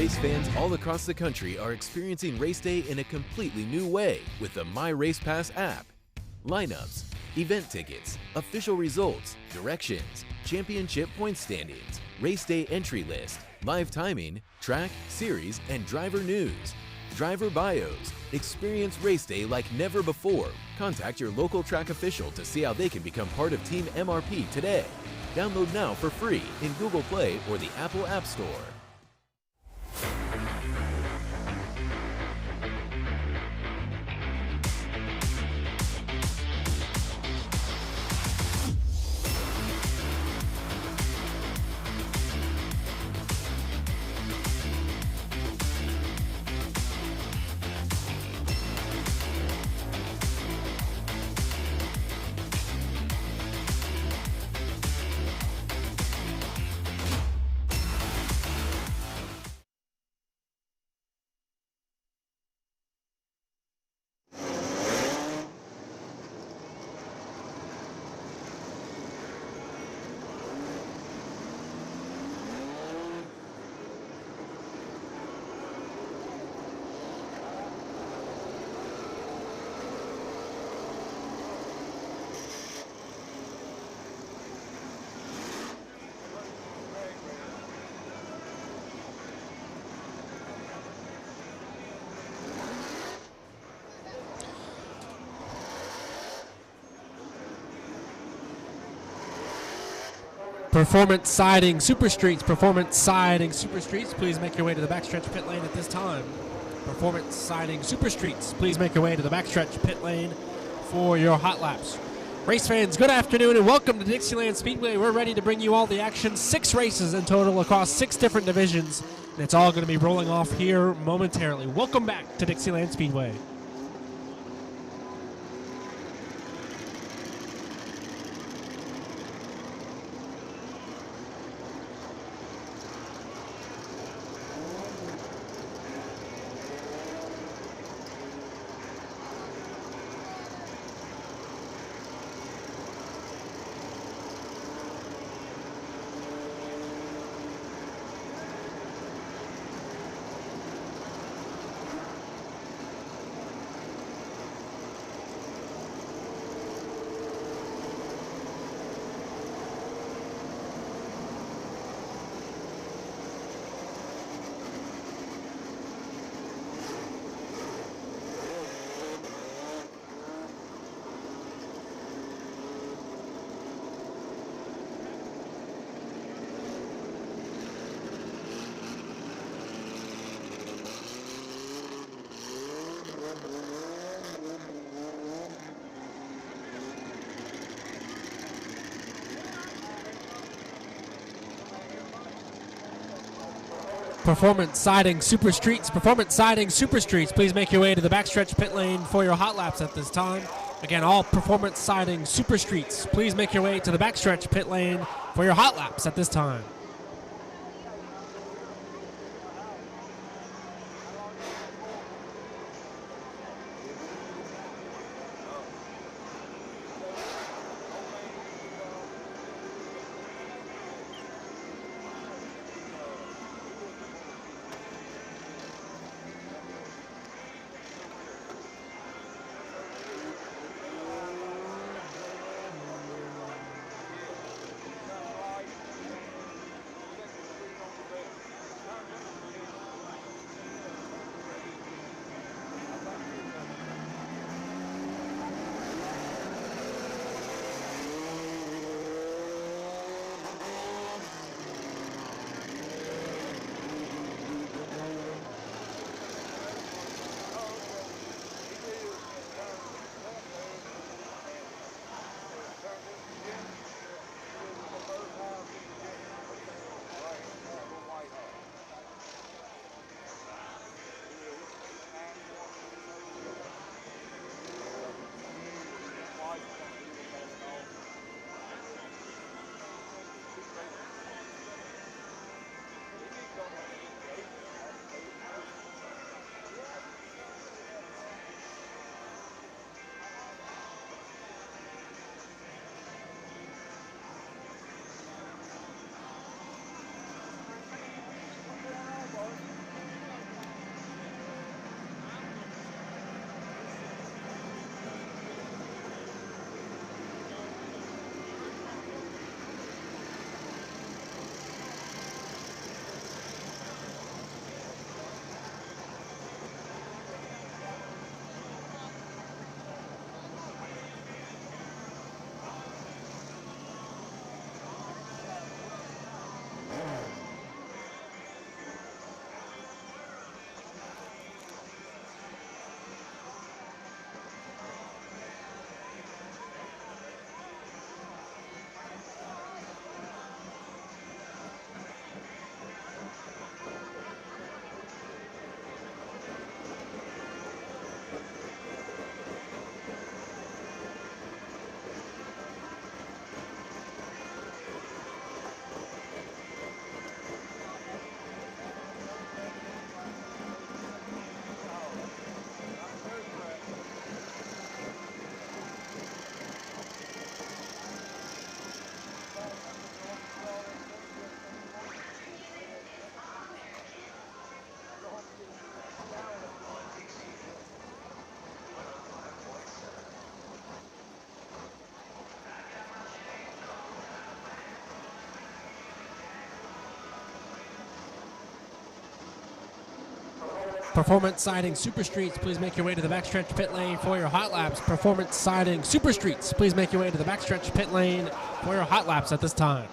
Race fans all across the country are experiencing race day in a completely new way with the My Race Pass app. Lineups, event tickets, official results, directions, championship point standings, race day entry list, live timing, track, series, and driver news. Driver bios. Experience race day like never before. Contact your local track official to see how they can become part of Team MRP today. Download now for free in Google Play or the Apple App Store. Performance Siding Super Streets, Performance Siding Super Streets, please make your way to the backstretch pit lane at this time. Performance Siding Super Streets, please make your way to the backstretch pit lane for your hot laps. Race fans, good afternoon and welcome to Dixieland Speedway. We're ready to bring you all the action. 6 races in total across 6 different divisions, and it's all going to be rolling off here momentarily. Welcome back to Dixieland Speedway. Performance Siding Super Streets, Performance Siding Super Streets, please make your way to the backstretch pit lane for your hot laps at this time. Again, all Performance Siding Super Streets, please make your way to the backstretch pit lane for your hot laps at this time. Performance Siding Super Streets, please make your way to the backstretch pit lane for your hot laps. Performance Siding Super Streets, please make your way to the backstretch pit lane for your hot laps at this time.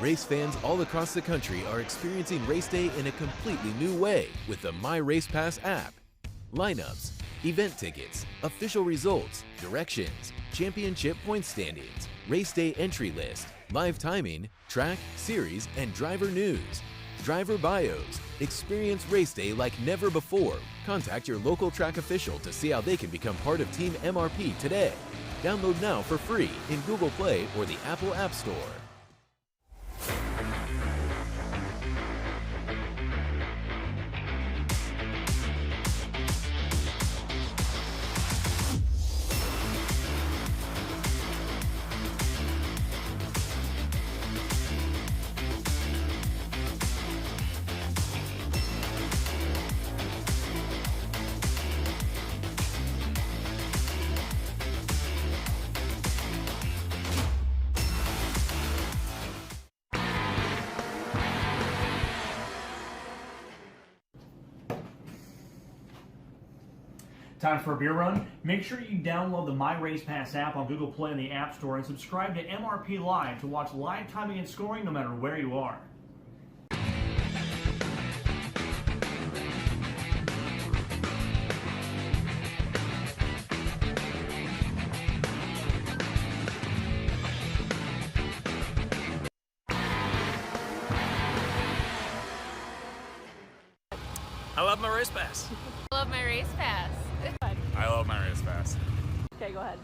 Race fans all across the country are experiencing race day in a completely new way with the My Race Pass app. Lineups, event tickets, official results, directions, championship point standings, race day entry list, live timing, track, series, and driver news. Driver bios. Experience race day like never before. Contact your local track official to see how they can become part of Team MRP today. Download now for free in Google Play or the Apple App Store. Time for a beer run? Make sure you download the My Race Pass app on Google Play and the App Store and subscribe to MRP Live to watch live timing and scoring no matter where you are. I love my race pass. I love my race pass. I love my race pass. Okay, go ahead.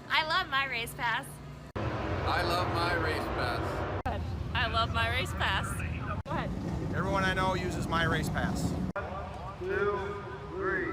I love my race pass. I love my race pass. Go ahead. I love my race pass. Go ahead. Everyone I know uses my race pass. 1, 2, 3.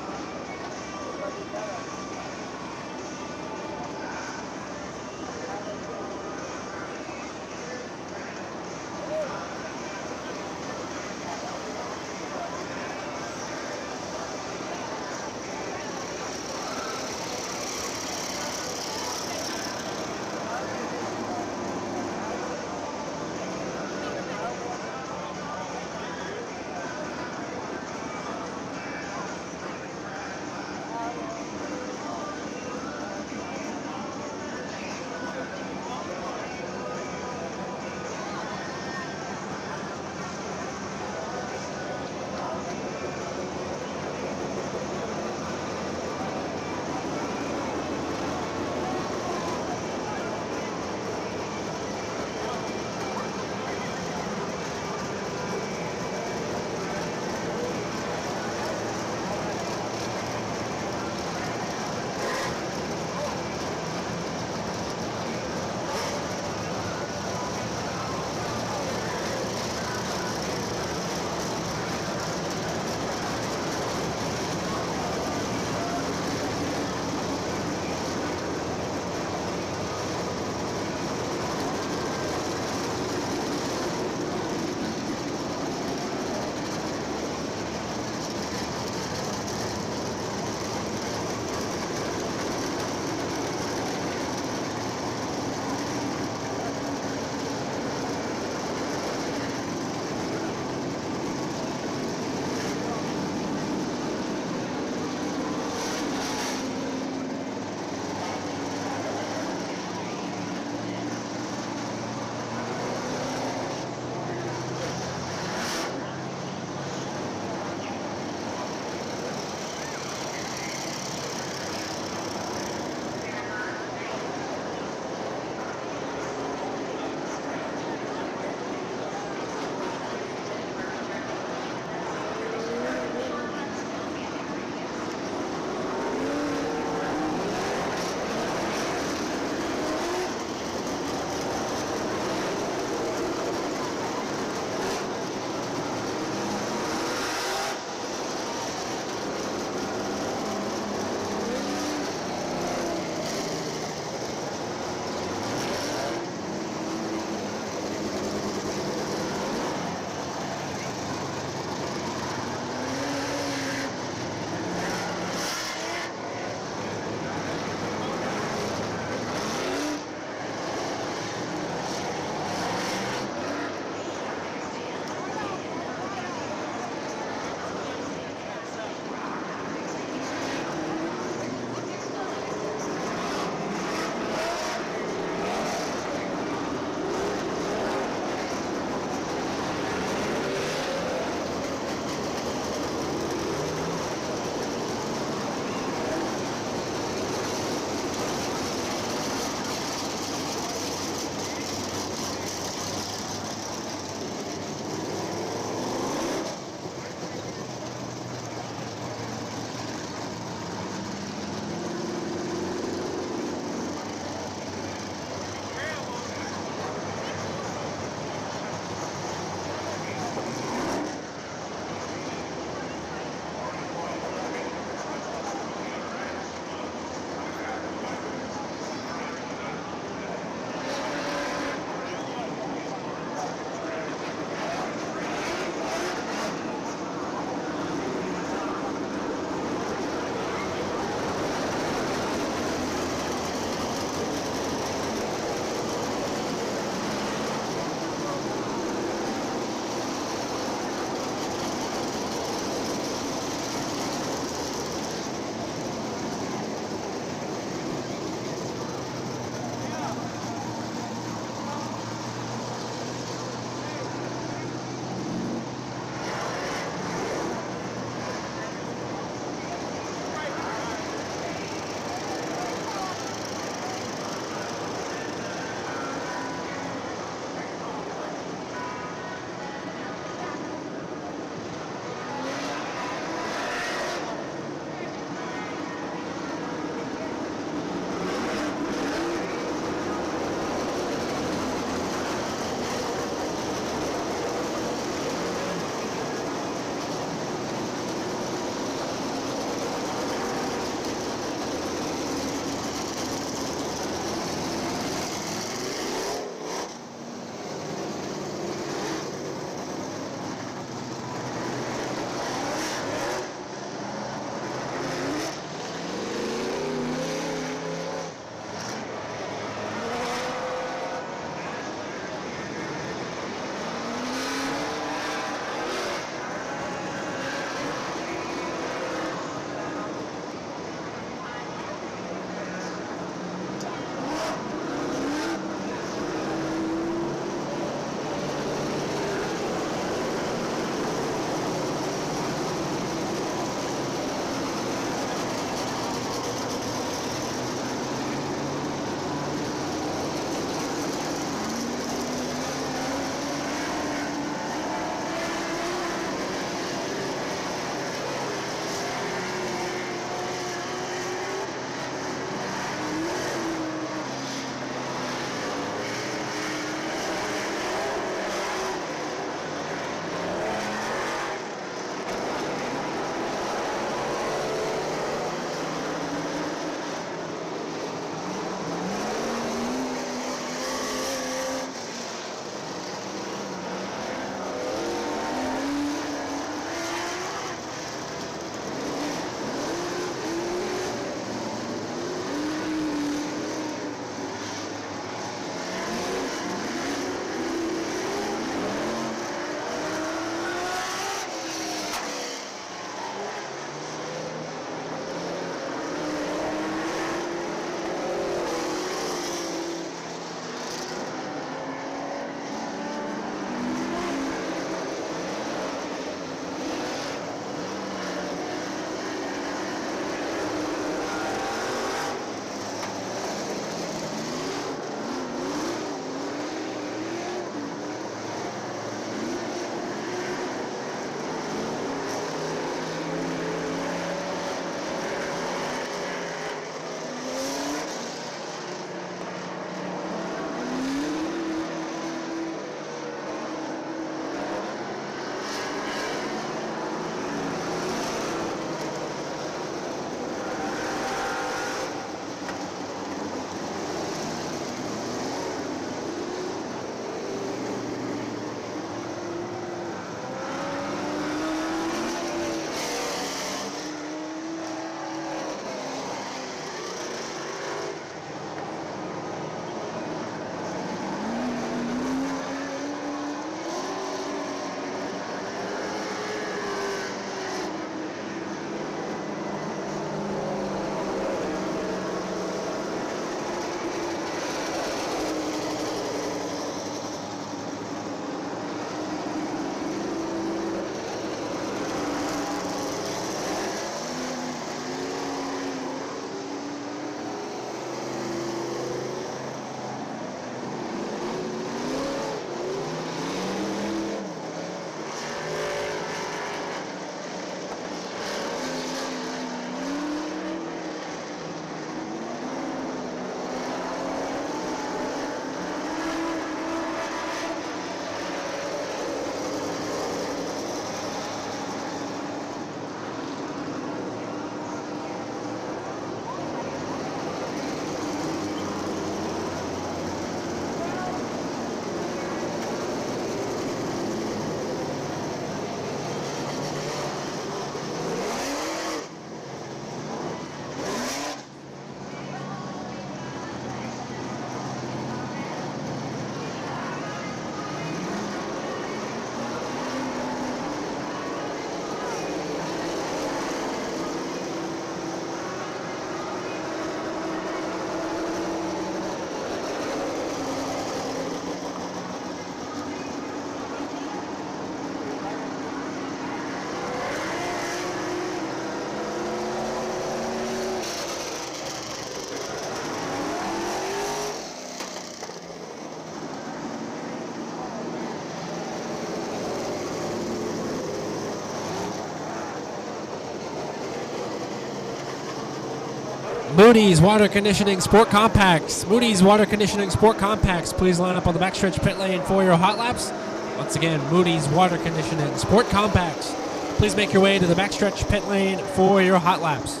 Moody's Water Conditioning Sport Compacts. Moody's Water Conditioning Sport Compacts. Please line up on the backstretch pit lane for your hot laps. Once again, Moody's Water Conditioning Sport Compacts. Please make your way to the backstretch pit lane for your hot laps.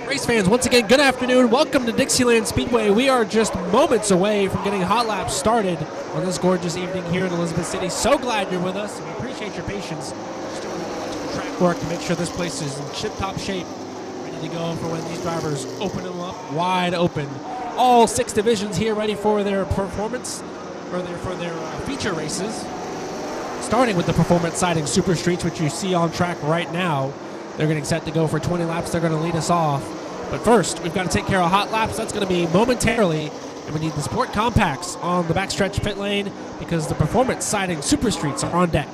Race fans, once again, good afternoon. Welcome to Dixieland Speedway. We are just moments away from getting hot laps started on this gorgeous evening here in Elizabeth City. So glad you're with us. We appreciate your patience. Just doing track work to make sure this place is in tip-top shape, ready to go for when these drivers open them up wide open. All 6 divisions here ready for their performance, for their feature races. Starting with the performance siding super streets, which you see on track right now. They're getting set to go for 20 laps. They're going to lead us off. But first, we've got to take care of hot laps. That's going to be momentarily. And we need the Sport Compacts on the backstretch pit lane because the performance siding super streets are on deck.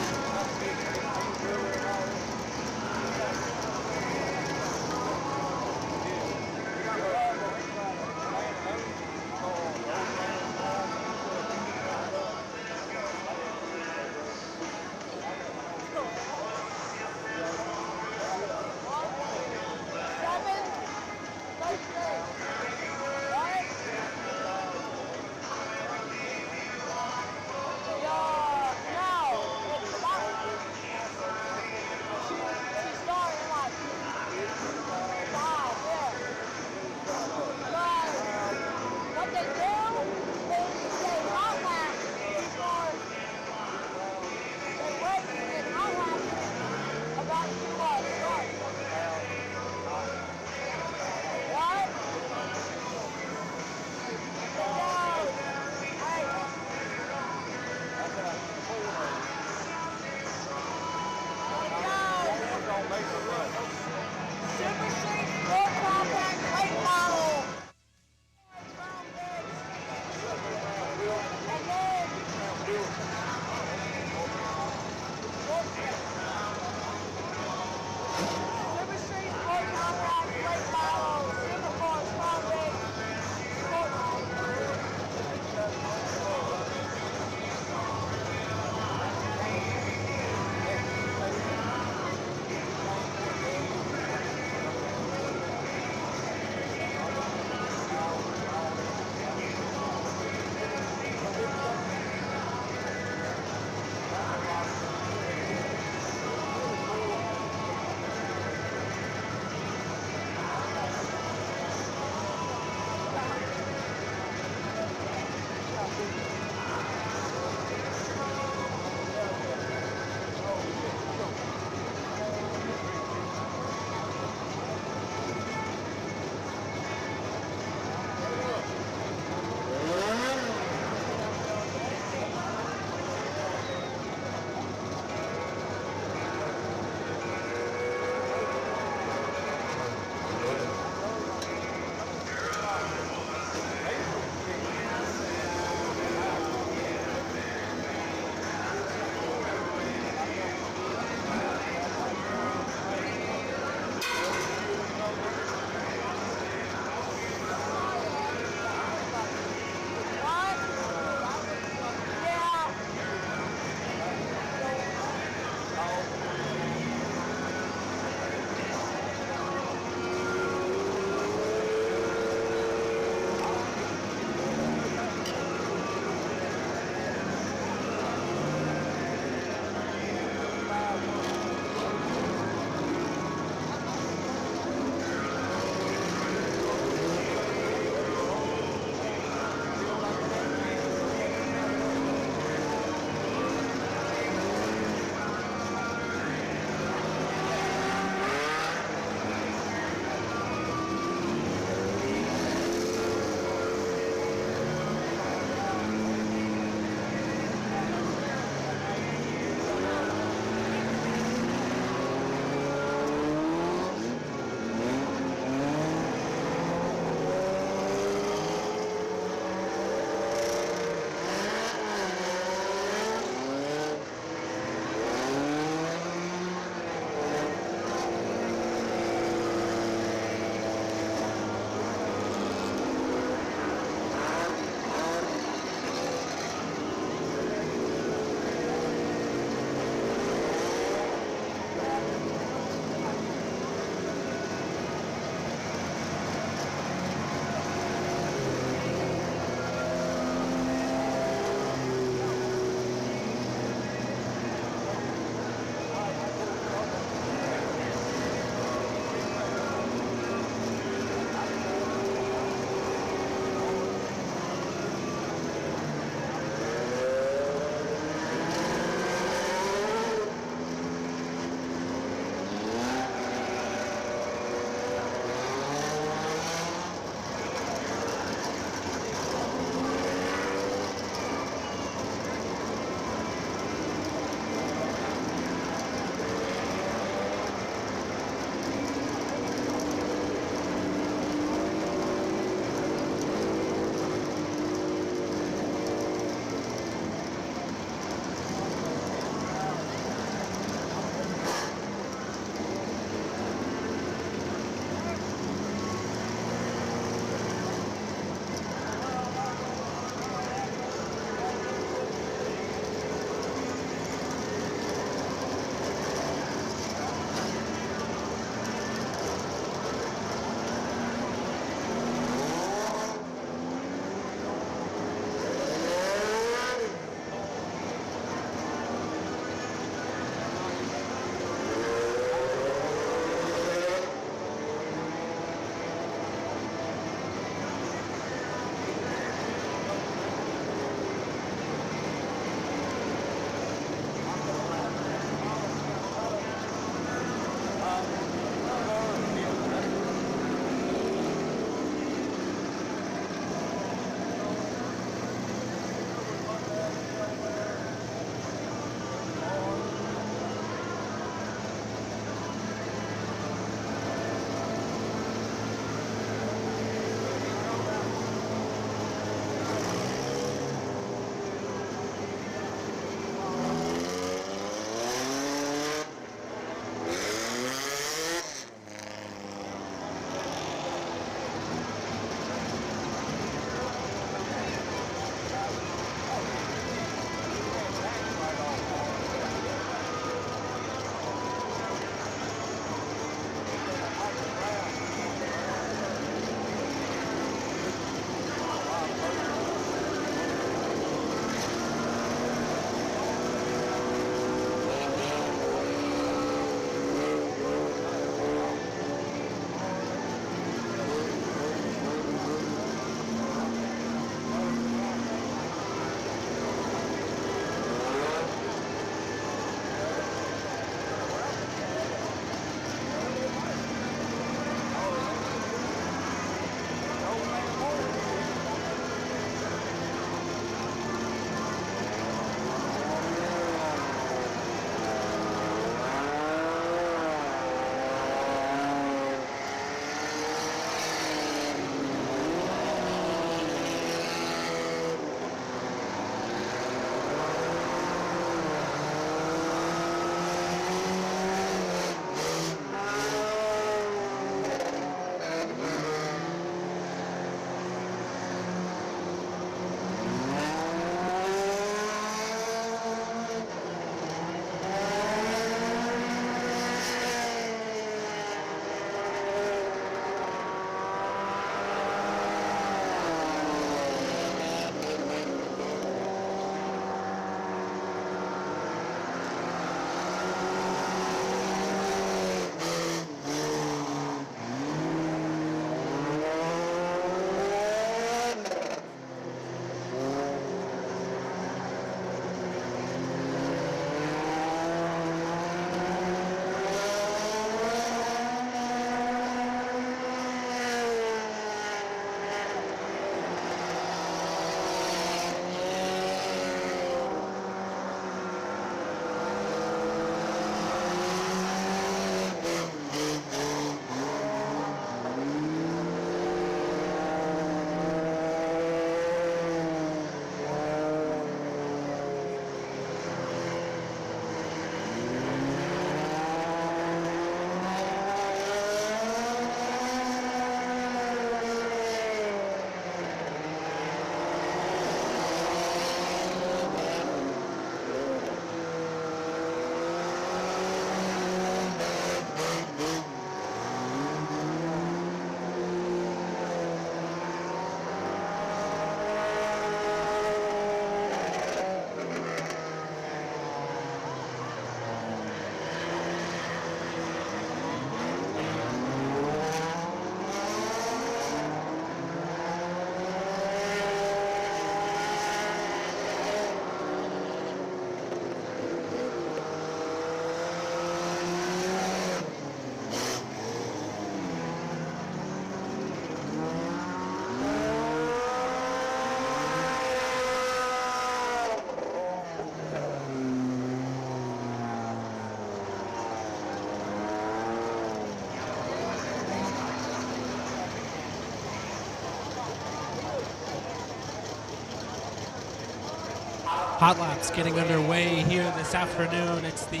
Hot laps getting underway here this afternoon. It's the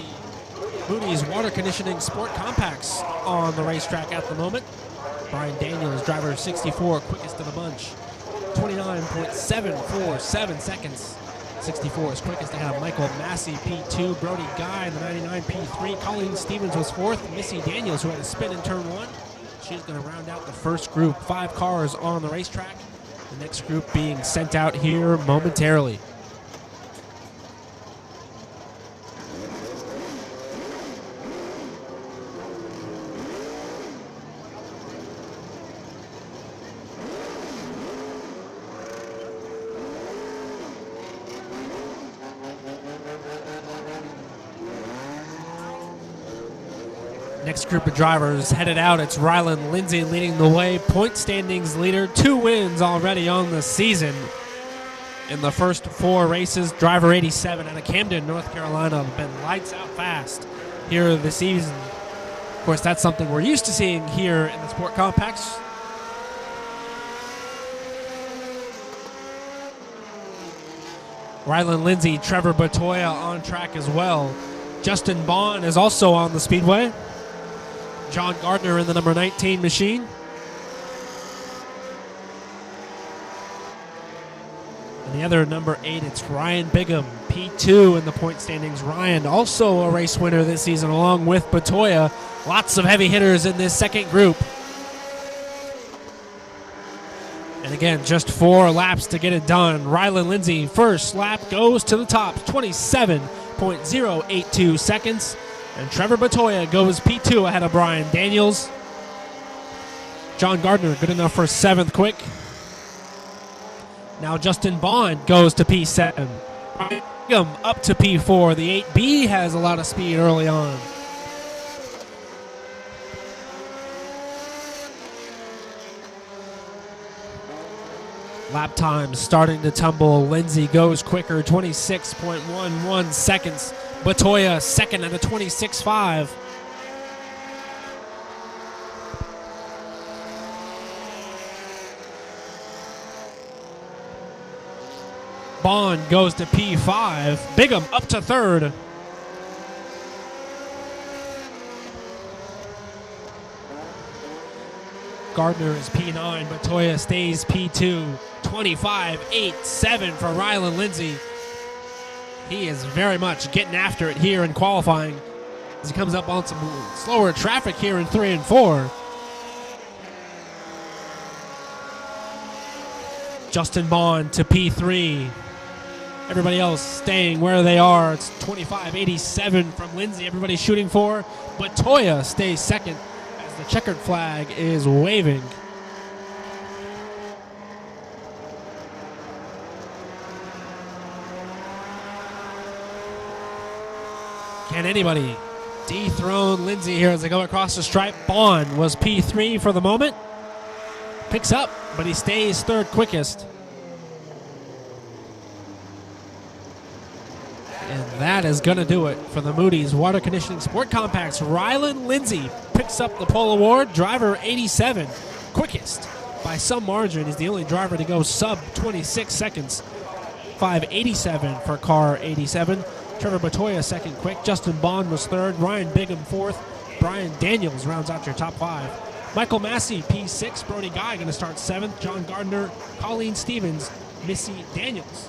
Moody's Water Conditioning Sport Compacts on the racetrack at the moment. Brian Daniels, driver 64, quickest of the bunch. 29.747 seconds. 64 is quickest ahead of Michael Massey, P2. Brody Guy in the 99, P3. Colleen Stevens was fourth. Missy Daniels, who had a spin in turn one. She's going to round out the first group. 5 cars on the racetrack. The next group being sent out here momentarily. Next group of drivers headed out. It's Ryland Lindsay leading the way. Point standings leader. 2 wins already on the season. In the first 4 races, driver 87 out of Camden, North Carolina, been lights out fast here this season. Of course, that's something we're used to seeing here in the Sport Compacts. Ryland Lindsay, Trevor Batoya on track as well. Justin Bond is also on the speedway. John Gardner in the number 19 machine. And the other number 8, it's Ryan Bigham, P2 in the point standings. Ryan, also a race winner this season, along with Batoya. Lots of heavy hitters in this second group. And again, just 4 laps to get it done. Ryland Lindsay, first lap goes to the top, 27.082 seconds. And Trevor Batoya goes P2 ahead of Brian Daniels. John Gardner, good enough for 7th quick. Now Justin Bond goes to P7. Brigham up to P4. The 8B has a lot of speed early on. Lap time starting to tumble. Lindsay goes quicker, 26.11 seconds. Batoya second at a 26.5. Bond goes to P5. Bigham up to 3rd. Gardner is P9. Batoya stays P2. 25.87 for Ryland Lindsay. He is very much getting after it here in qualifying as he comes up on some slower traffic here in 3 and 4. Justin Bond to P3. Everybody else staying where they are. It's 25.87 from Lindsay. Everybody shooting for. Batoya stays second as the checkered flag is waving. Can anybody dethrone Lindsay here as they go across the stripe? Bond was P3 for the moment. Picks up, but he stays 3rd quickest. And that is going to do it for the Moody's Water Conditioning Sport Compacts. Ryland Lindsay picks up the pole award. Driver 87, quickest by some margin. He's the only driver to go sub 26 seconds. 5.87 for car 87. Trevor Batoya second quick. Justin Bond was 3rd. Ryan Bigham 4th. Brian Daniels rounds out your top 5. Michael Massey P6. Brody Guy going to start 7th. John Gardner, Colleen Stevens, Missy Daniels.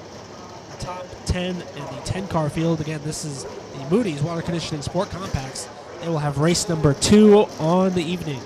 Top 10 in the 10-car field. Again, this is the Moody's Water Conditioning Sport Compacts. They will have race number 2 on the evening.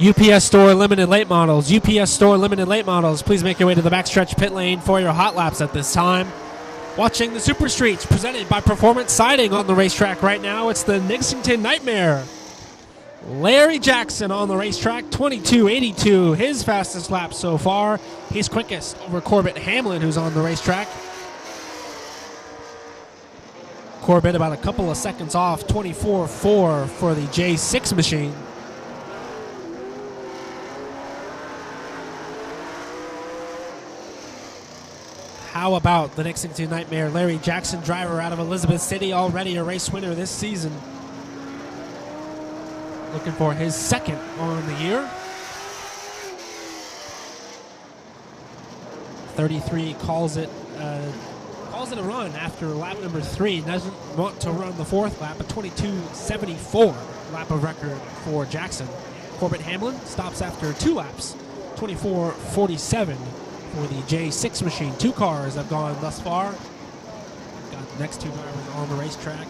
UPS Store Limited Late Models. UPS Store Limited Late Models. Please make your way to the backstretch pit lane for your hot laps at this time. Watching the Super Streets presented by Performance Siding on the racetrack right now. It's the Dixieland Nightmare. Larry Jackson on the racetrack, 22.82, his fastest lap so far. He's quickest over Corbett Hamlin, who's on the racetrack. Corbett about a couple of seconds off, 24.4 for the J6 machine. How about the Dixieland Nightmare? Larry Jackson, driver out of Elizabeth City, already a race winner this season. Looking for his second on the year. 33 calls it a run after lap number 3. Doesn't want to run the fourth lap, a 22.74 lap of record for Jackson. Corbett Hamlin stops after 2 laps, 24.47 for the J6 machine. 2 cars have gone thus far. Got the next 2 drivers on the racetrack.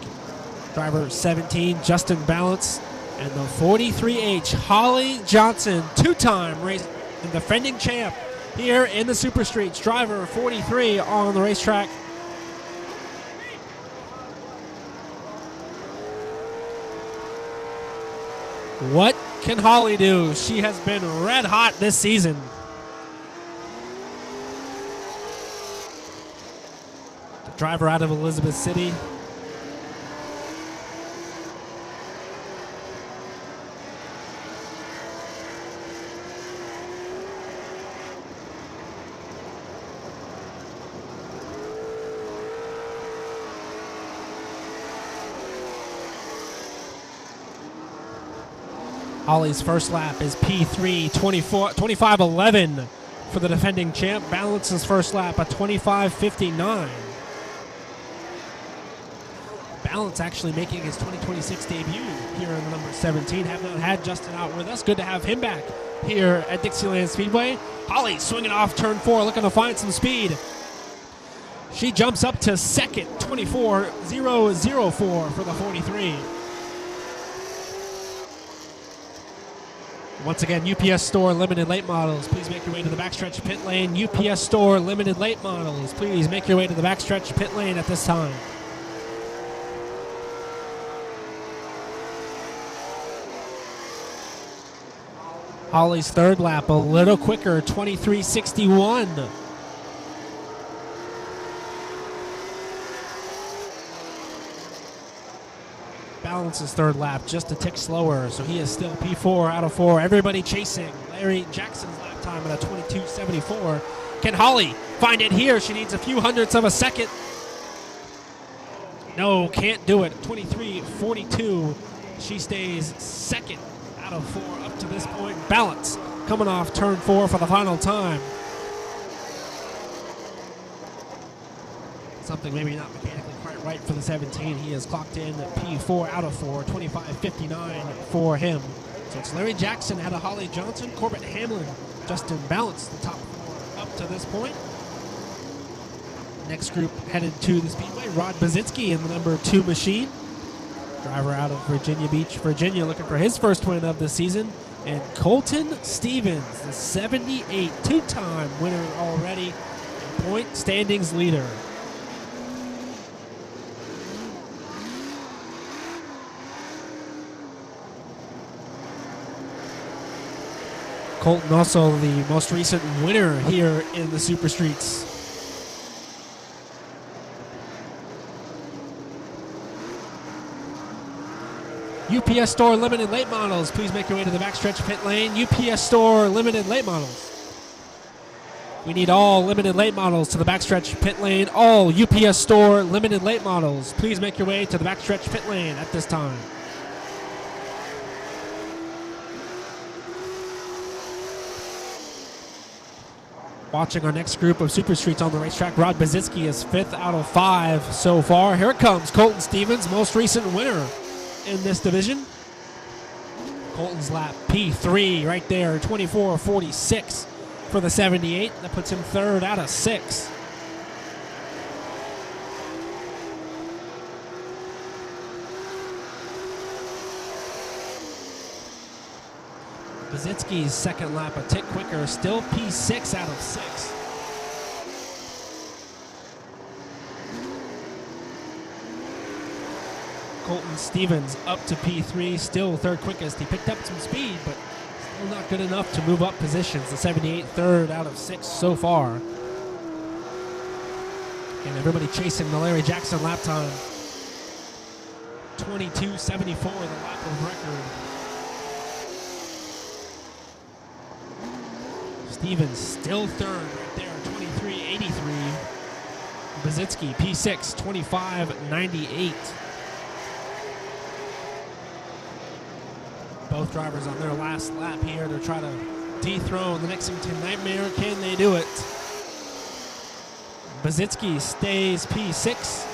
Driver 17, Justin Balance, and the 43H, Holly Johnson, 2-time race and defending champ here in the Super Streets. Driver 43 on the racetrack. What can Holly do? She has been red hot this season. The driver out of Elizabeth City. Holly's first lap is P3, 25.11 for the defending champ. Balance's first lap, a 25.59. Balance actually making his 2026 debut here in the number 17. Have not had Justin out with us. Good to have him back here at Dixieland Speedway. Holly swinging off turn 4, looking to find some speed. She jumps up to second, 24.004 for the 43. Once again, UPS Store Limited Late Models. Please make your way to the backstretch pit lane. UPS Store Limited Late Models. Please make your way to the backstretch pit lane at this time. Holly's third lap, a little quicker, 23.61. Balance's third lap, just a tick slower, so he is still P4 out of 4. Everybody chasing. Larry Jackson's lap time at a 22.74. Can Holly find it here? She needs a few hundredths of a second. No, can't do it. 23.42. She stays second out of 4 up to this point. Balance coming off turn 4 for the final time. Something maybe not mechanically quite right for the 17. He has clocked in P4 out of 4, 25.59 for him. So it's Larry Jackson, had a Holly Johnson, Corbett Hamlin, Justin Balance, the top 4 up to this point. Next group headed to the Speedway, Rod Bazitsky in the number 2 machine. Driver out of Virginia Beach, Virginia, looking for his first win of the season. And Colton Stevens, the 78, 2-time winner already, and point standings leader. Colton also the most recent winner here in the Super Streets. UPS Store Limited Late Models. Please make your way to the backstretch pit lane. UPS Store Limited Late Models. We need all limited late models to the backstretch pit lane. All UPS Store Limited Late Models. Please make your way to the backstretch pit lane at this time. Watching our next group of Super Streets on the racetrack, Rod Bazitsky is 5th out of 5 so far. Here comes Colton Stevens, most recent winner in this division. Colton's lap P3 right there, 24.46 for the 78. That puts him 3rd out of 6. Bazitsky's second lap a tick quicker, still P6 out of 6. Colton Stevens up to P3, still third quickest. He picked up some speed, but still not good enough to move up positions. The 78 third out of 6 so far. And everybody chasing the Larry Jackson lap time. 22:74, the lap of record. Stevens still third right there, 23:83. Bazitsky P6, 25:98. Both drivers on their last lap here to try to dethrone the Dixieland Nightmare. Can they do it? Bazitsky stays P6.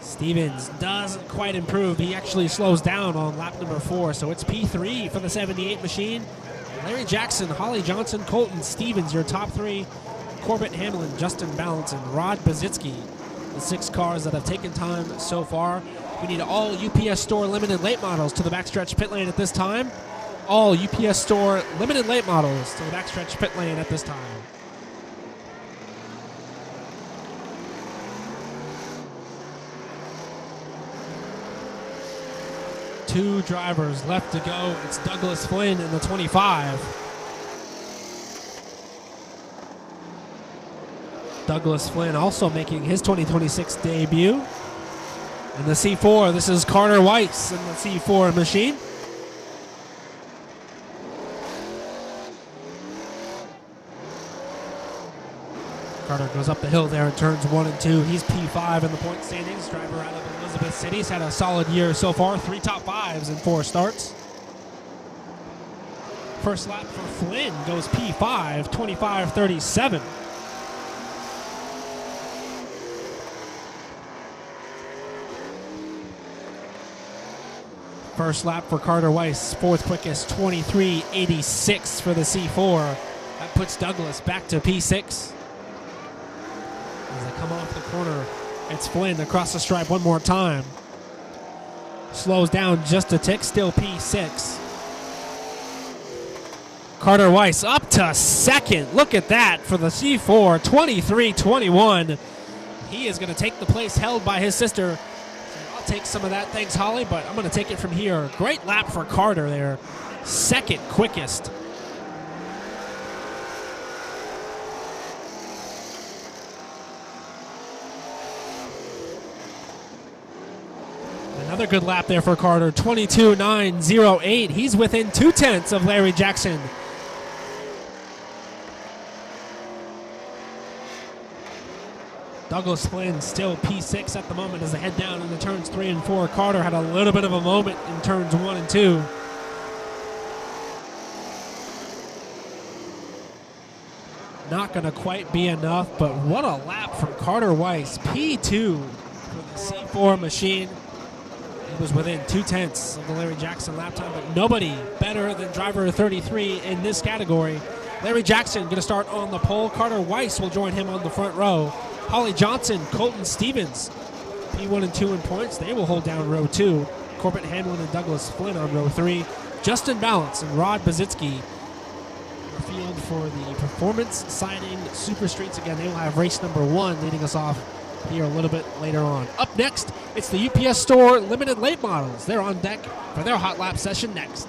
Stevens doesn't quite improve. He actually slows down on lap number 4, so it's P3 for the 78 machine. Larry Jackson, Holly Johnson, Colton Stevens, your top 3. Corbett Hamlin, Justin Balance, and Rod Bazitsky, the 6 cars that have taken time so far. We need all UPS Store limited late models to the backstretch pit lane at this time. All UPS Store limited late models to the backstretch pit lane at this time. Two drivers left to go. It's Douglas Flynn in the 25. Douglas Flynn also making his 2026 debut. In the C4, this is Carter Weiss in the C4 machine. Carter goes up the hill there in turns 1 and 2. He's P5 in the point standings. Driver out of Elizabeth City. He's had a solid year so far. 3 top 5s in 4 starts. First lap for Flynn goes P5, 25:37. First lap for Carter Weiss, 4th quickest, 23:86 for the C4. That puts Douglas back to P6. As they come off the corner, it's Flynn across the stripe one more time. Slows down just a tick, still P6. Carter Weiss up to 2nd. Look at that for the C4, 23:21. He is going to take the place held by his sister. I'll take some of that, thanks Holly, but I'm going to take it from here. Great lap for Carter there. 2nd quickest. Another good lap there for Carter, 22:908. He's within 2/10 of Larry Jackson. Douglas Flynn still P6 at the moment as they head down into turns 3 and 4. Carter had a little bit of a moment in turns 1 and 2. Not going to quite be enough, but what a lap from Carter Weiss. P2 for the C4 machine. He was within 2/10 of the Larry Jackson lap time, but nobody better than driver 33 in this category. Larry Jackson going to start on the pole. Carter Weiss will join him on the front row. Holly Johnson, Colton Stevens, P1 and 2 in points. They will hold down row 2. Corbett Hamlin and Douglas Flynn on row 3. Justin Balance and Rod Bazitsky field for the Performance Siding Super Streets. Again, they will have race number 1 leading us off here a little bit later on. Up next, it's the UPS Store Limited Late Models. They're on deck for their hot lap session next.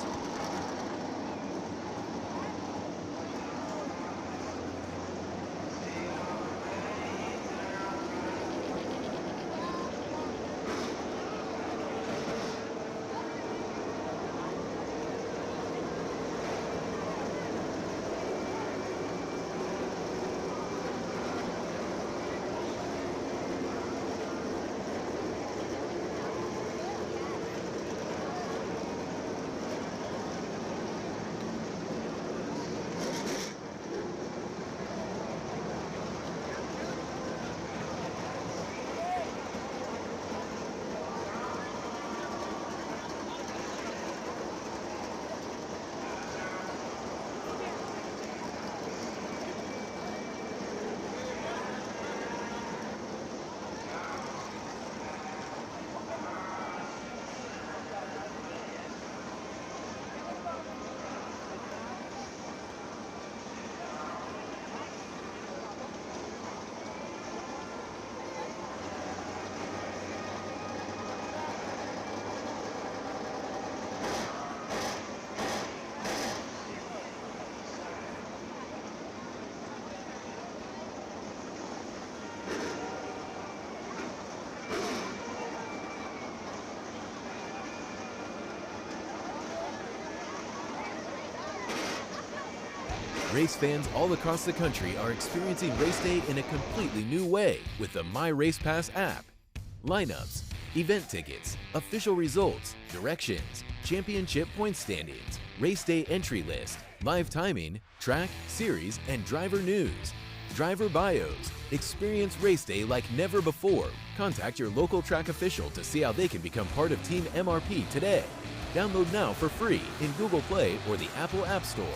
Race fans all across the country are experiencing race day in a completely new way with the My Race Pass app. Lineups, event tickets, official results, directions, championship point standings, race day entry list, live timing, track, series, and driver news. Driver bios. Experience race day like never before. Contact your local track official to see how they can become part of Team MRP today. Download now for free in Google Play or the Apple App Store.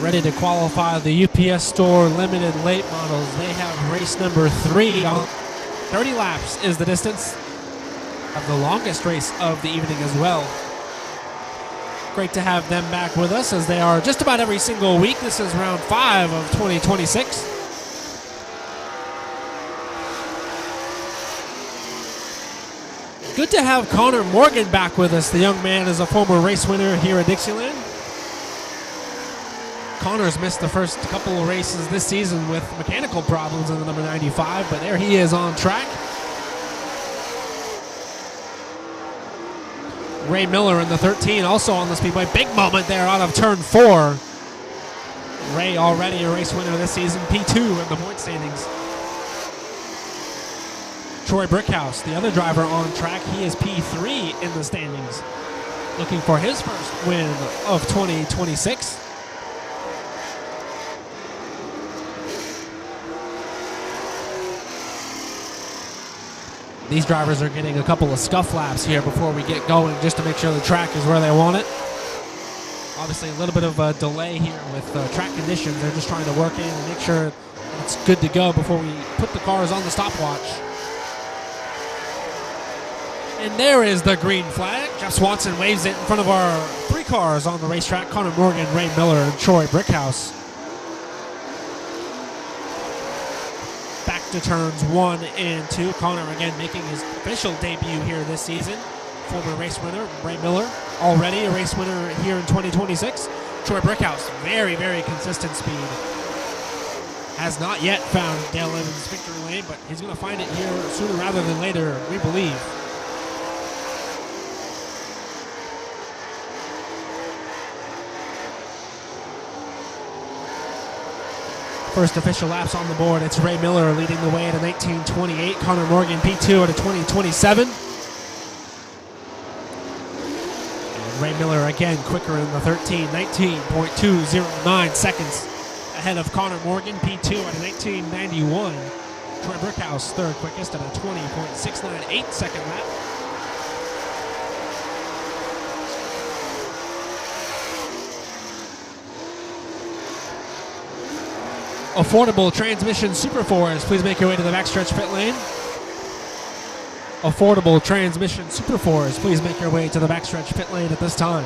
Ready to qualify the UPS Store limited late models. They have race number 3 on 30 laps is the distance of the longest race of the evening as well. Great to have them back with us as they are just about every single week. This is round 5 of 2026. Good to have Connor Morgan back with us. The young man is a former race winner here at Dixieland. Connor's missed the first couple of races this season with mechanical problems in the number 95, but there he is on track. Ray Miller in the 13 also on the speedway. Big moment there out of turn 4. Ray already a race winner this season, P2 in the point standings. Troy Brickhouse, the other driver on track, he is P3 in the standings, looking for his first win of 2026. These drivers are getting a couple of scuff laps here before we get going, just to make sure the track is where they want it. Obviously a little bit of a delay here with track conditions. They're just trying to work in and make sure it's good to go before we put the cars on the stopwatch. And there is the green flag. Jeff Swanson waves it in front of our 3 cars on the racetrack: Connor Morgan, Ray Miller, and Troy Brickhouse. Back to turns 1 and 2. Connor again making his official debut here this season. Former race winner Ray Miller, already a race winner here in 2026. Troy Brickhouse, very, very consistent speed. Has not yet found Dale Evans' victory lane, but he's going to find it here sooner rather than later, we believe. First official laps on the board. It's Ray Miller leading the way at a 19:28. Connor Morgan P2 at a 20:27. And Ray Miller again quicker in the 13, 19.209 seconds ahead of Connor Morgan P2 at a 19:91. Troy Brickhouse third quickest at a 20.698 second lap. Affordable Transmission Superforce, please make your way to the backstretch pit lane. Affordable Transmission Superforce, please make your way to the backstretch pit lane at this time.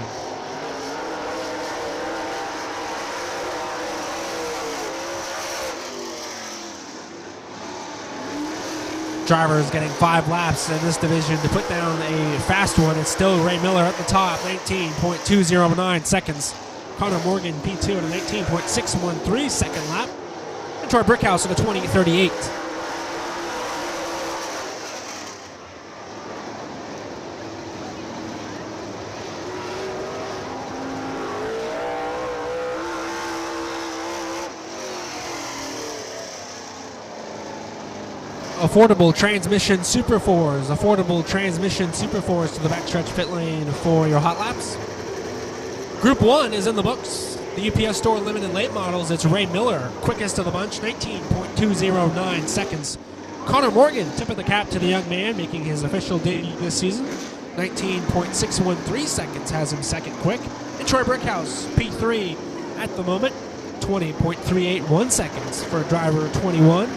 Drivers getting 5 laps in this division to put down a fast one. It's still Ray Miller at the top, 19.209 seconds. Connor Morgan, P2 at an 18.613 second lap. And Troy Brickhouse at a 20.38. Affordable Transmission Superforce. Affordable Transmission Superforce to the backstretch pit lane for your hot laps. Group 1 is in the books. The UPS Store Limited Late Models, it's Ray Miller, quickest of the bunch, 19.209 seconds. Connor Morgan, tip of the cap to the young man, making his official debut this season. 19.613 seconds has him second quick. And Troy Brickhouse, P3 at the moment, 20.381 seconds for driver 21.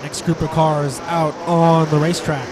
Next group of cars out on the racetrack.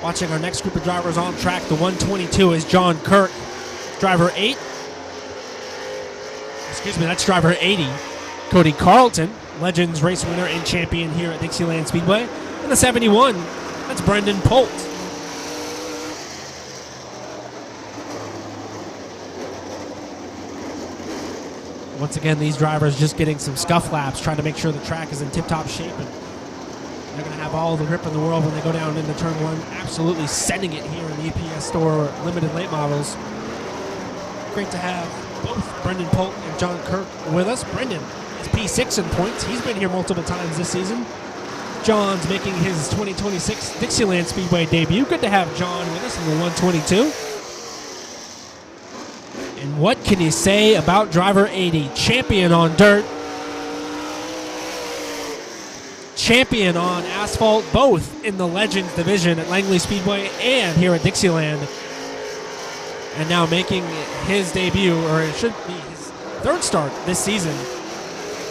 Watching our next group of drivers on track, the 122 is John Kirk. Driver 8. Excuse me, that's driver 80. Cody Carlton, Legends race winner and champion here at Dixieland Speedway. And the 71, that's Brendan Polt. Once again, these drivers just getting some scuff laps, trying to make sure the track is in tip-top shape. And they're going to have all the grip in the world when they go down into turn 1. Absolutely sending it here in the EPS Store Limited Late Models. Great to have both Brendan Polt and John Kirk with us. Brendan is P6 in points. He's been here multiple times this season. John's making his 2026 Dixieland Speedway debut. Good to have John with us in the 122. And what can you say about driver 80? Champion on dirt. Champion on asphalt, both in the Legends division at Langley Speedway and here at Dixieland. And now making his debut, or it should be his third start this season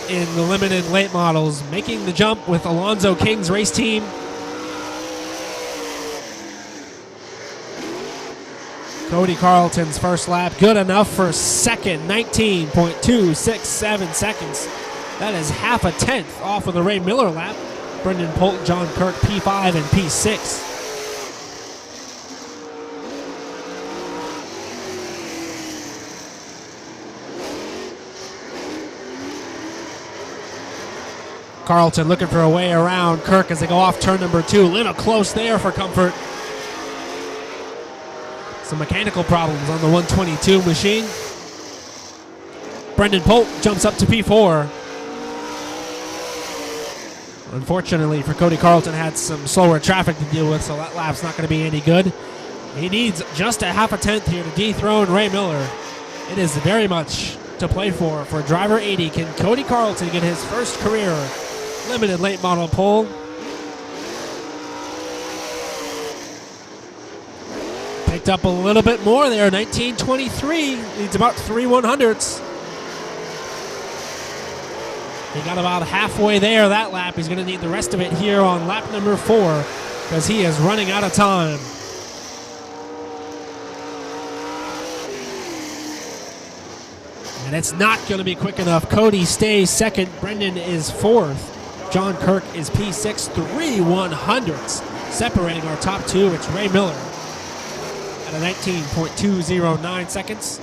in the Limited Late Models, making the jump with Alonzo King's race team. Cody Carlton's first lap, good enough for second, 19.267 seconds. That is half a tenth off of the Ray Miller lap. Brendan Polt, John Kirk, P5 and P6. Carlton looking for a way around Kirk as they go off turn number 2. A little close there for comfort. Some mechanical problems on the 122 machine. Brendan Polt jumps up to P4. Unfortunately for Cody Carlton, had some slower traffic to deal with, so that lap's not going to be any good. He needs just a half a tenth here to dethrone Ray Miller. It is very much to play for driver 80. Can Cody Carlton get his first career Limited Late Model pole? Picked up a little bit more there, 1923. Needs about 3 100ths. He got about halfway there that lap. He's going to need the rest of it here on lap number 4 because he is running out of time. And it's not going to be quick enough. Cody stays second. Brendan is 4th. John Kirk is P6, 3 100ths. Separating our top 2, it's Ray Miller at a 19.209 seconds.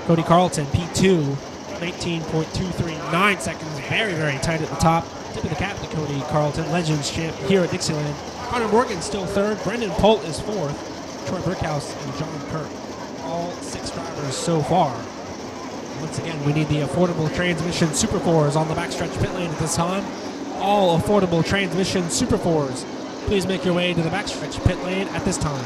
Cody Carlton, P2, 19.239 seconds. Very, very tight at the top. Tip of the cap to Cody Carlton, Legends champ here at Dixieland. Connor Morgan still third. Brendan Polt is fourth. Troy Brickhouse and John Kirk. All 6 drivers so far. Once again, we need the affordable transmission Super 4s on the backstretch pit lane at this time. All affordable transmission Super 4s. Please make your way to the backstretch pit lane at this time.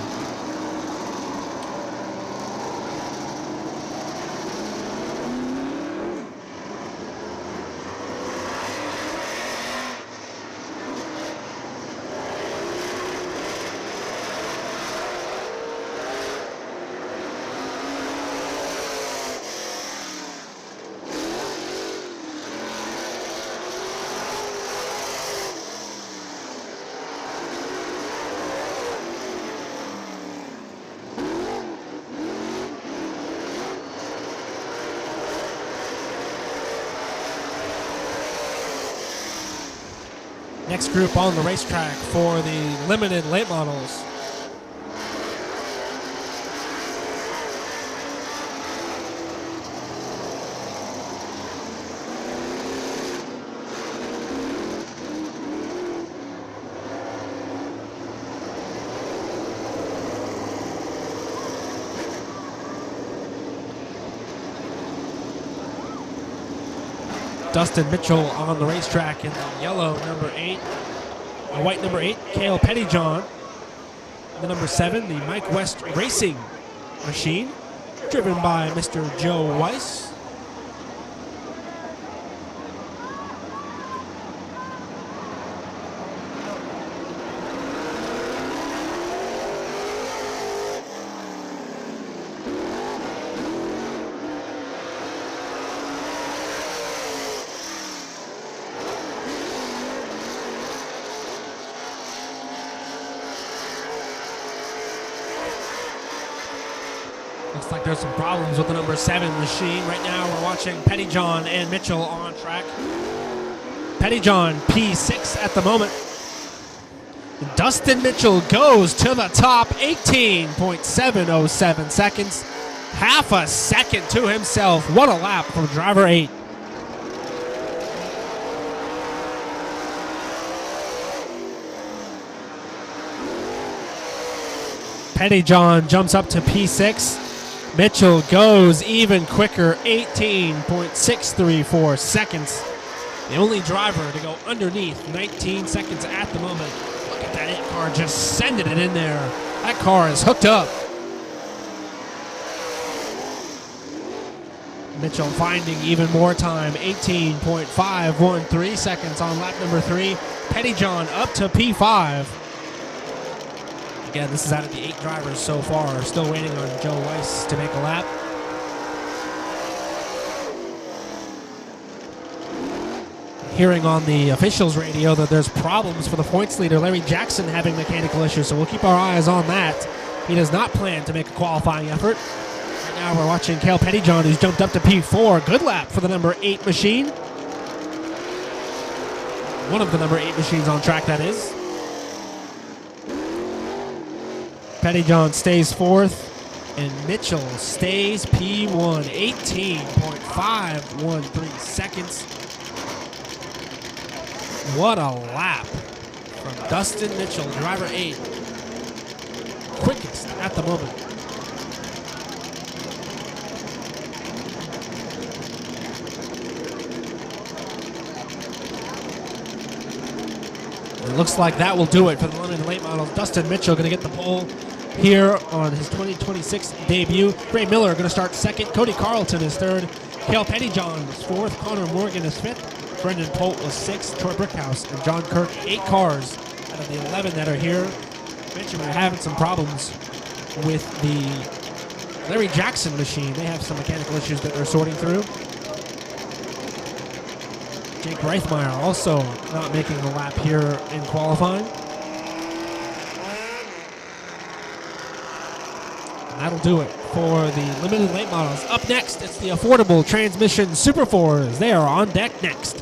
Next group on the racetrack for the limited late models. Dustin Mitchell on the racetrack in the yellow number 8. The white number 8, Cale Pettyjohn. The number 7, the Mike West Racing Machine, driven by Mr. Joe Weiss. Looks like there's some problems with the number 7 machine. Right now we're watching Pettyjohn and Mitchell on track. Pettyjohn P6 at the moment. Dustin Mitchell goes to the top, 18.707 seconds. Half a second to himself. What a lap from driver 8. Pettyjohn jumps up to P6. Mitchell goes even quicker, 18.634 seconds. The only driver to go underneath 19 seconds at the moment. Look at that 8 car just sending it in there. That car is hooked up. Mitchell finding even more time, 18.513 seconds on lap number 3. Pettyjohn up to P5. Again, this is out of the 8 drivers so far. Still waiting on Joe Weiss to make a lap. Hearing on the officials radio that there's problems for the points leader, Larry Jackson, having mechanical issues, so we'll keep our eyes on that. He does not plan to make a qualifying effort. Right now we're watching Cale Pettyjohn, who's jumped up to P4. Good lap for the number 8 machine. One of the number 8 machines on track, that is. Pettyjohn stays 4th, and Mitchell stays P1, 18.513 seconds. What a lap from Dustin Mitchell, driver 8. Quickest at the moment. It looks like that will do it for the limited late models. Dustin Mitchell going to get the pole here on his 2026 debut. Ray Miller going to start 2nd. Cody Carlton is 3rd. Cale Pettyjohn was 4th. Connor Morgan is 5th. Brendan Polt was 6th. Troy Brickhouse and John Kirk, 8 cars out of the 11 that are here. Mentioned we're having some problems with the Larry Jackson machine. They have some mechanical issues that they're sorting through. Jake Reithmeyer also not making a lap here in qualifying. And that'll do it for the limited late models. Up next, it's the affordable transmission Super 4s. They are on deck next.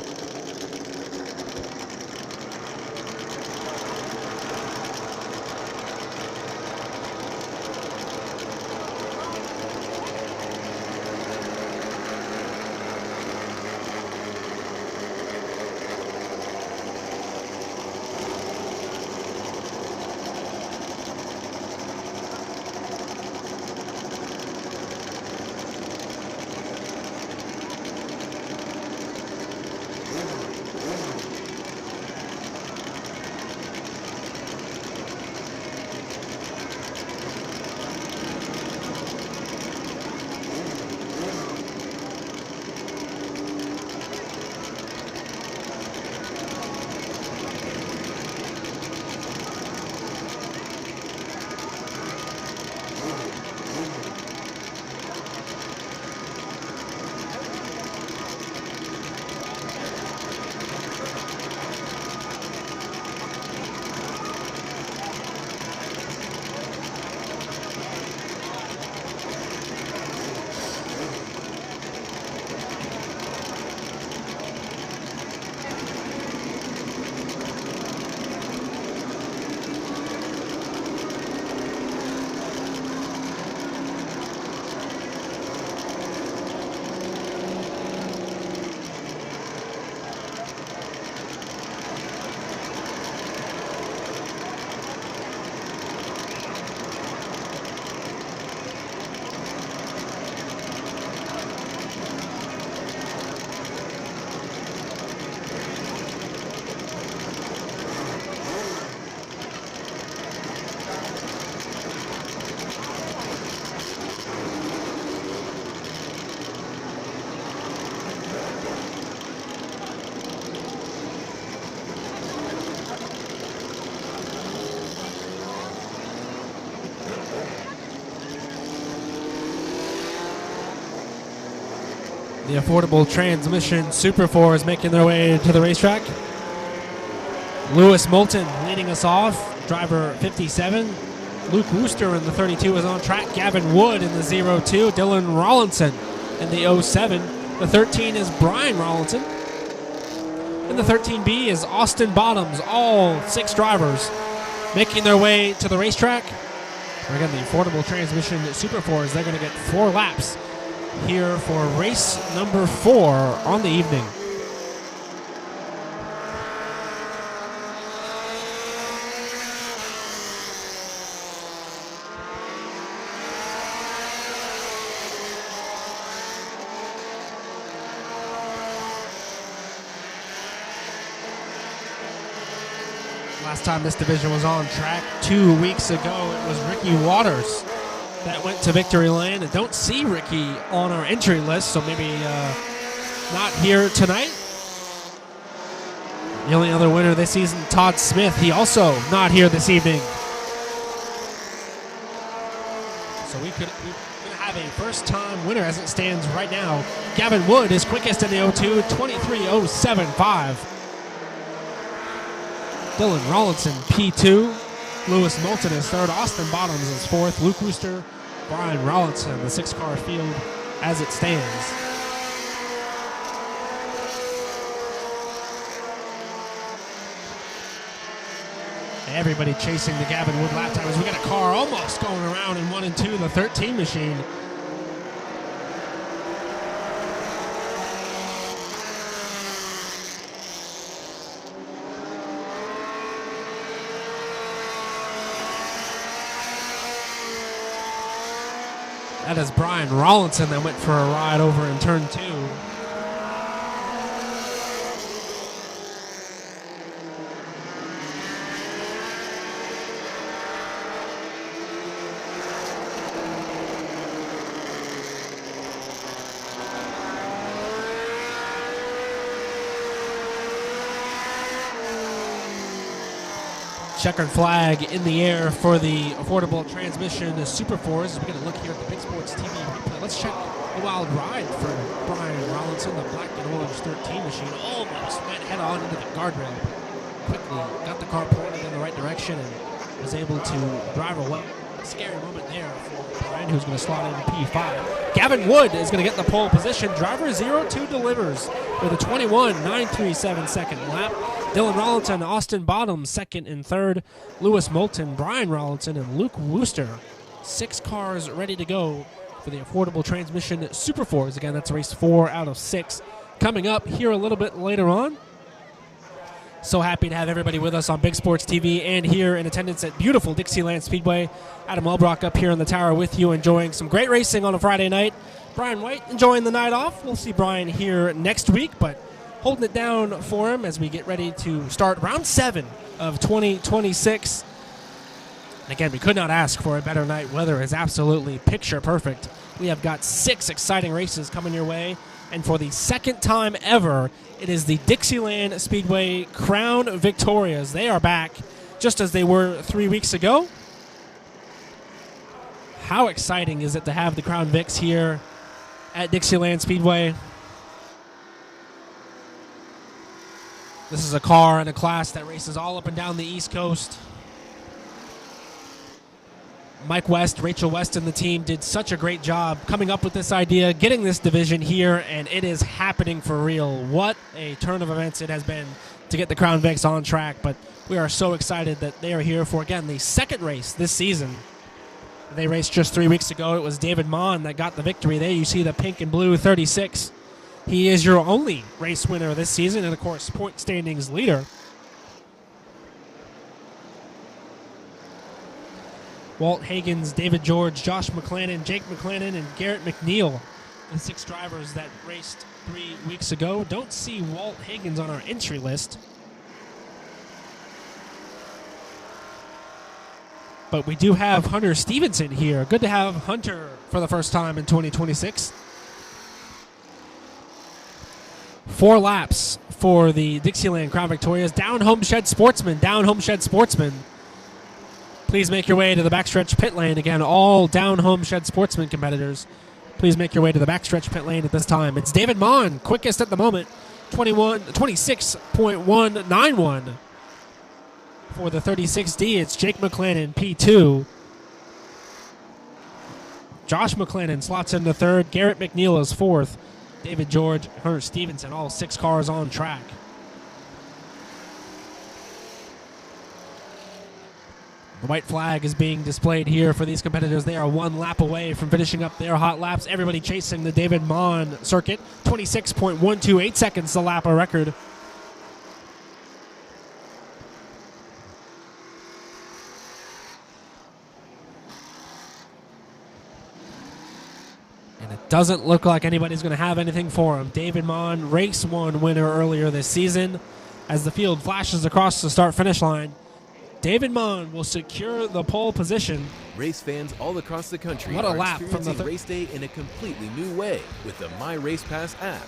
The affordable transmission Super 4 is making their way to the racetrack. Lewis Moulton leading us off. Driver 57. Luke Wooster in the 32 is on track. Gavin Wood in the 02. Dylan Rollinson in the 07. The 13 is Brian Rollinson. And the 13B is Austin Bottoms. All 6 drivers making their way to the racetrack. Again, the affordable transmission Super 4s, they're going to get 4 laps here for race number 4 on the evening. Last time this division was on track 2 weeks ago, it was Ricky Waters that went to victory lane. I don't see Ricky on our entry list, so maybe not here tonight. The only other winner this season, Todd Smith, he also not here this evening. So we're going to have a first-time winner as it stands right now. Gavin Wood is quickest in the 02, 23.075. Dylan Rollinson, P2. Lewis Moulton is third. Austin Bottoms is fourth. Luke Wooster, Brian Rollinson, the 6-car field as it stands. Everybody chasing the Gavin Wood lap times. We got a car almost going around in 1 and 2, the 13 machine. That is Brian Rollinson that went for a ride over in turn 2. Checkered flag in the air for the affordable transmission Super 4s. We're going to look here at the Big Sports TV replay. Let's check the wild ride for Brian Rollinson, the black and orange 13 machine. Almost went head on into the guardrail. Quickly got the car pointed in the right direction and was able to drive away. Scary moment there for Brian, who's going to slot into P5. Gavin Wood is going to get the pole position. Driver 02 delivers with a 21.937 second lap. Dylan Rollinson, Austin Bottoms, second and third. Lewis Moulton, Brian Rollinson, and Luke Wooster. 6 cars ready to go for the affordable transmission Super 4s. Again, that's race 4 out of 6. Coming up here a little bit later on. So happy to have everybody with us on Big Sports TV and here in attendance at beautiful Dixieland Speedway. Adam Elbrock up here in the tower with you, enjoying some great racing on a Friday night. Brian White enjoying the night off. We'll see Brian here next week, but holding it down for him as we get ready to start round 7 of 2026. And again, we could not ask for a better night. Weather is absolutely picture perfect. We have got 6 exciting races coming your way. And for the second time ever, it is the Dixieland Speedway Crown Victorias. They are back just as they were 3 weeks ago. How exciting is it to have the Crown Vics here at Dixieland Speedway? This is a car and a class that races all up and down the East Coast. Mike West, Rachel West, and the team did such a great job coming up with this idea, getting this division here, and it is happening for real. What a turn of events it has been to get the Crown Vics on track, but we are so excited that they are here for, again, the second race this season. They raced just 3 weeks ago. It was David Mon that got the victory. There you see the pink and blue 36. He is your only race winner this season and, of course, point standings leader. Walt Hagens, David George, Josh McClannon, Jake McClannon, and Garrett McNeil, the 6 drivers that raced 3 weeks ago. Don't see Walt Hagens on our entry list. But we do have Hunter Stevenson here. Good to have Hunter for the first time in 2026. 4 laps for the Dixieland Crown Victorias. Down Homeshed Sportsman, down Homeshed Sportsman. Please make your way to the backstretch pit lane. Again, all down Homeshed Sportsman competitors. Please make your way to the backstretch pit lane at this time. It's David Mon, quickest at the moment, 26.191 for the 36D. It's Jake McLennan, P2. Josh McLennan slots into third. Garrett McNeil is fourth. David George, Hunter Stevenson, all 6 cars on track. The white flag is being displayed here for these competitors. They are 1 lap away from finishing up their hot laps. Everybody chasing the David Mon circuit. 26.128 seconds, the lap a record. And it doesn't look like anybody's going to have anything for him. David Mon, race 1 winner earlier this season. As the field flashes across the start-finish line, David Mon will secure the pole position. Race fans all across the country What a are lap from the experiencing race day in a completely new way with the My Race Pass app.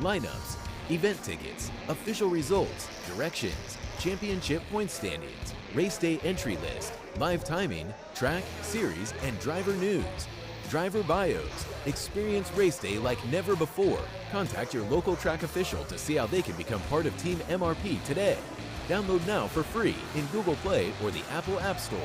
Lineups, event tickets, official results, directions, championship point standings, race day entry list, live timing, track, series, and driver news. Driver bios. Experience race day like never before. Contact your local track official to see how they can become part of Team MRP today. Download now for free in Google Play or the Apple App Store.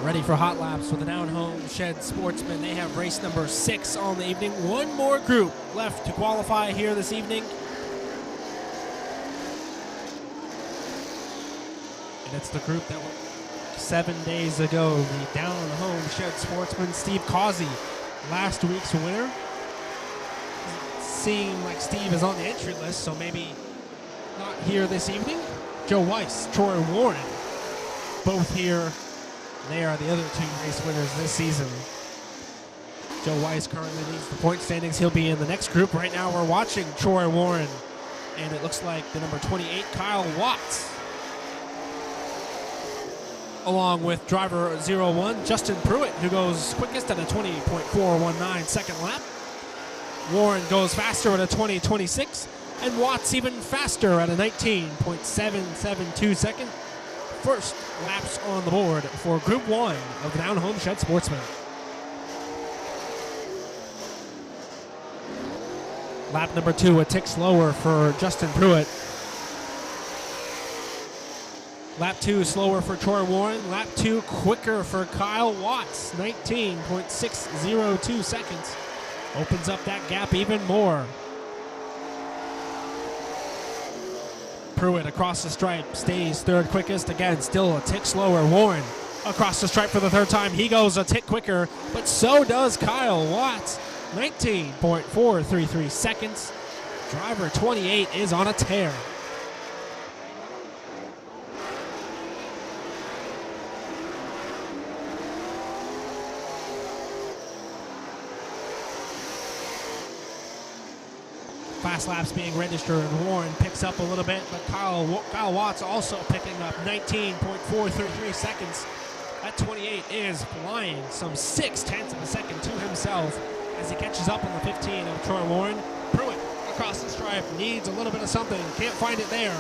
Ready for hot laps with the Down Home Shed Sportsman. They have race number 6 on the evening. One more group left to qualify here this evening. And it's the group that 7 days ago, the Down Home Shed Sportsman, Steve Causey, last week's winner. Seemed like Steve is on the entry list, so maybe not here this evening. Joe Weiss, Troy Warren, both here. They are the other 2 race winners this season. Joe Weiss currently leads the point standings. He'll be in the next group. Right now we're watching Troy Warren, and it looks like the number 28, Kyle Watts, along with driver 01, Justin Pruitt, who goes quickest at a 20.419 second lap. Warren goes faster at a 20.26, and Watts even faster at a 19.772 second. First laps on the board for Group 1 of the Down Home Shed Sportsman. Lap number 2, a tick slower for Justin Pruitt. Lap 2 slower for Troy Warren. Lap 2 quicker for Kyle Watts, 19.602 seconds. Opens up that gap even more. Pruitt across the stripe, stays third quickest. Again, still a tick slower. Warren across the stripe for the third time. He goes a tick quicker, but so does Kyle Watts. 19.433 seconds. Driver 28 is on a tear. Fast laps being registered. Warren picks up a little bit, but Kyle Watts also picking up 19.433 seconds. That 28 is flying some 0.6 of a second to himself as he catches up on the 15 of Troy Warren. Pruitt across the stripe needs a little bit of something. Can't find it there.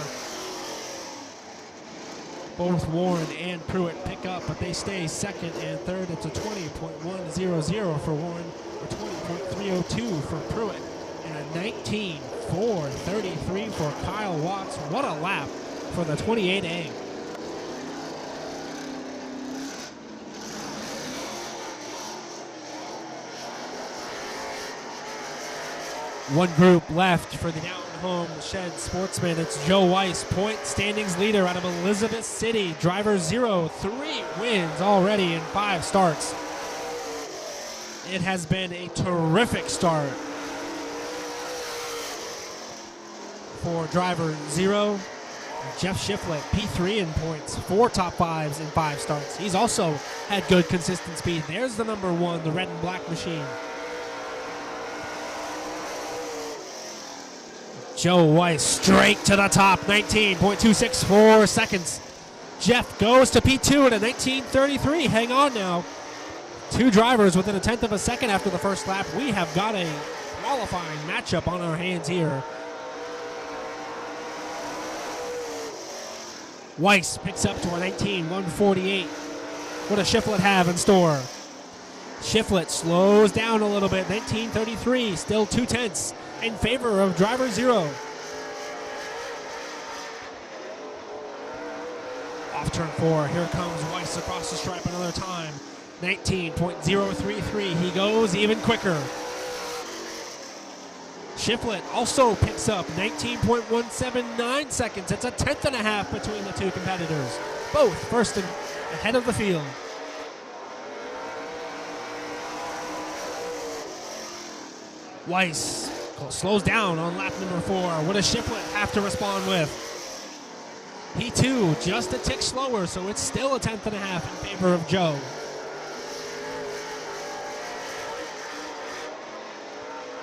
Both Warren and Pruitt pick up, but they stay second and third. It's a 20.100 for Warren, or 20.302 for Pruitt. And a 19.433 for Kyle Watts. What a lap for the 28A. One group left for the Down Home Shed Sportsman. It's Joe Weiss, point standings leader out of Elizabeth City. Driver 0, 3 wins already in 5 starts. It has been a terrific start for driver 0, Jeff Shiflett, P3 in points, 4 top 5s in 5 starts. He's also had good consistent speed. There's the number 1, the red and black machine. Joe Weiss straight to the top, 19.264 seconds. Jeff goes to P2 at a 19.33. Hang on now. 2 drivers within a 1/10 of a second after the first lap. We have got a qualifying matchup on our hands here. Weiss picks up to a 19.148. What does Shiflett have in store? Shiflett slows down a little bit, 19.33, still 2/10 in favor of driver 0. Off turn 4, here comes Weiss across the stripe another time, 19.033. He goes even quicker. Shiflett also picks up 19.179 seconds. It's a 1/10.5 between the 2 competitors. Both first and ahead of the field. Weiss slows down on lap number 4. What does Shiflett have to respond with? He too, just a tick slower, so it's still a 1/10.5 in favor of Joe.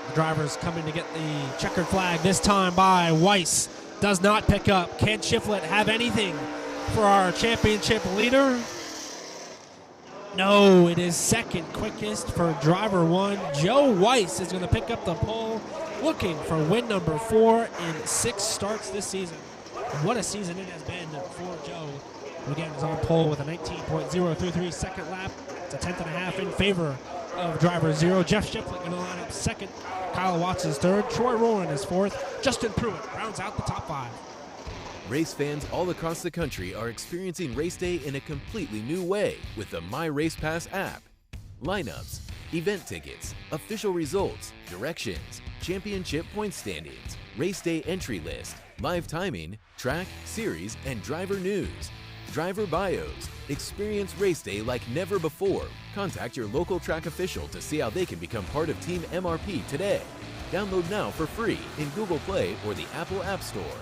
The driver's coming to get the checkered flag, this time by Weiss. Does not pick up. Can Shiflett have anything for our championship leader? No, it is second quickest for driver 1. Joe Weiss is going to pick up the pole, looking for win number 4 in 6 starts this season. What a season it has been for Joe. Who again is on pole with a 19.033 second lap. It's a 1/10.5 in favor of driver 0. Jeff Shiflett going to line up second. Kyle Watts is third. Troy Warren is fourth. Justin Pruitt rounds out the top 5. Race fans all across the country are experiencing race day in a completely new way with the My Race Pass app. Lineups, event tickets, official results, directions, championship point standings, race day entry list, live timing, track, series, and driver news. Driver bios. Experience race day like never before. Contact your local track official to see how they can become part of Team MRP today. Download now for free in Google Play or the Apple App Store.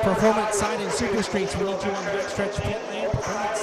Performance siding super streets. We need you on the backstretch pit lane. Performance